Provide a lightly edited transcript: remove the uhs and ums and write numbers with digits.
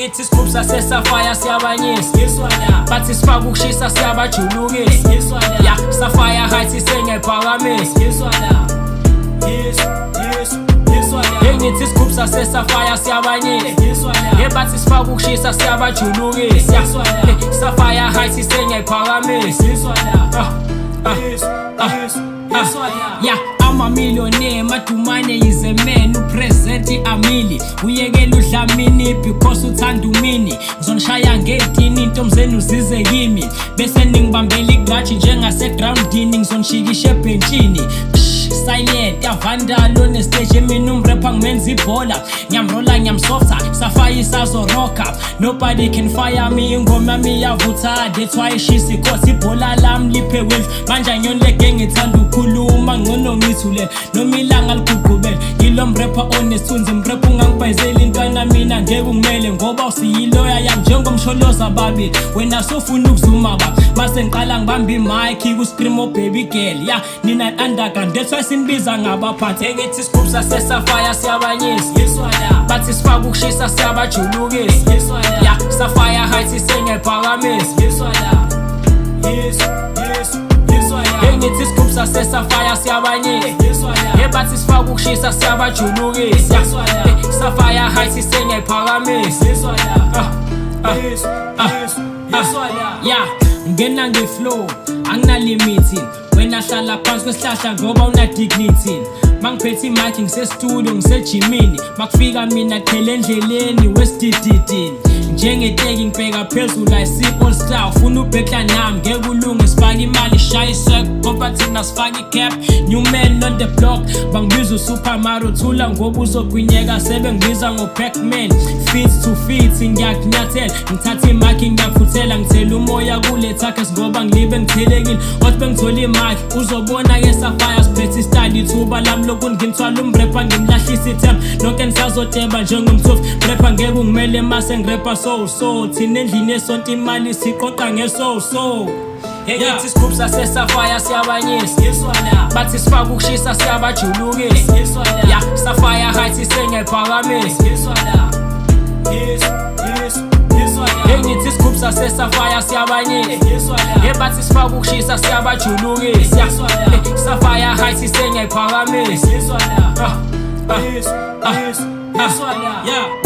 ngithi isigubhu sase-Sapphire siyabanyisa, bathi sifaka ukushisa siyabajulukisa, ya Sapphire Heights sengiyayiphakamisa. Ngithi isigubhu sase-Sapphire siyabanyisa, bathi sifaka ukushisa siyabajulukisa, Sapphire Heights sengiyayiphakamisa. Yeah, I'm a millionaire, madumane is a man upresent amili. Uyekela udlamini because uthanda umini. Ngizonishaya ngedini intomzeni uzize kimi. Bese ningibambela iglaji njengase-groundini. Ngizonishikisha ebhentshini. Silent, yavandalo nestage mina umrapper ngimenza ibhola. Ngiyamrola ngiyamsofta, Sapphire isazoroka. Nobody can fire me, ingoma yami iyavutha. That's why ishisa ikhosi ibhola lami liphe wave. Manje angiyonileke ngithanda ukukhuluma ngcono ngithule noma ilanga liguqubele. Ngilo mrapper onesithunzi, mrapper ungangibhayizeli intwana mina ngeke ungimele ngoba usiyiloya yami njengomsholoza babili. Wena sofuna ukuzuma ba mase ngiqala ngibamba imic ku-scream oh baby girl. Yeah, nina underground that's why sinibiza ngabaphansi. Ngithi isigubhu sase-Sapphire siyabanyisa, bathi sifaka ukushisa siyabajulukisa, ya Sapphire Heights sengiyayiphakamisa. Ngithi isigubhu sase-Sapphire siyabanyisa, bathi sifaka ukushisa siyabajulukisa, Sapphire Heights sengiyayiphakamisa. Yeah, ngena nge-flow anginalimithi. Wena hlala phansi kwesihlahla ngoba una-dignity. Mangiphethe imic ngisestudio ngisejimini. Makufika mina qhela endleleni wesidididini. Njengeteki ngibheka phezulu ayisipho star. Ufuna ubhekla nami ngeke ulunge sifake imali shaya isek ngoba thina sifake i-cap. New man on the block bangibiza uSuper Mario. Thula ngoba uzogwinyeka sebengibiza ngo-Pac-Man. Feet to feet ngiyakunyathela, ngithatha imic ngiyaphuthela. Ngithela umoya kule takes ngoba ngilibe ngithelekile. Othi bengithola imic uzobona-ke Sapphire siphethe istyle. Ithuba lami lokuthi ngimthwala umrapper ngimlahlisa ithemba. Nonke nisazodeba njengomthofu mrapper ngeke ungimele mase ngirapper so thina endlini esonto imali siqoqa ngeso. Ngithi isigubhu sase-Sapphire siyabanyisa, bathi sifaka ukushisa siyabajulukisa, ya Sapphire Heights sengiyayiphakamisa. Ngithi isigubhu sase-Sapphire siyabanyisa, bathi sifaka ukushisa siyabajulukisa, Sapphire Heights sengiyayiphakamisa. Yeah.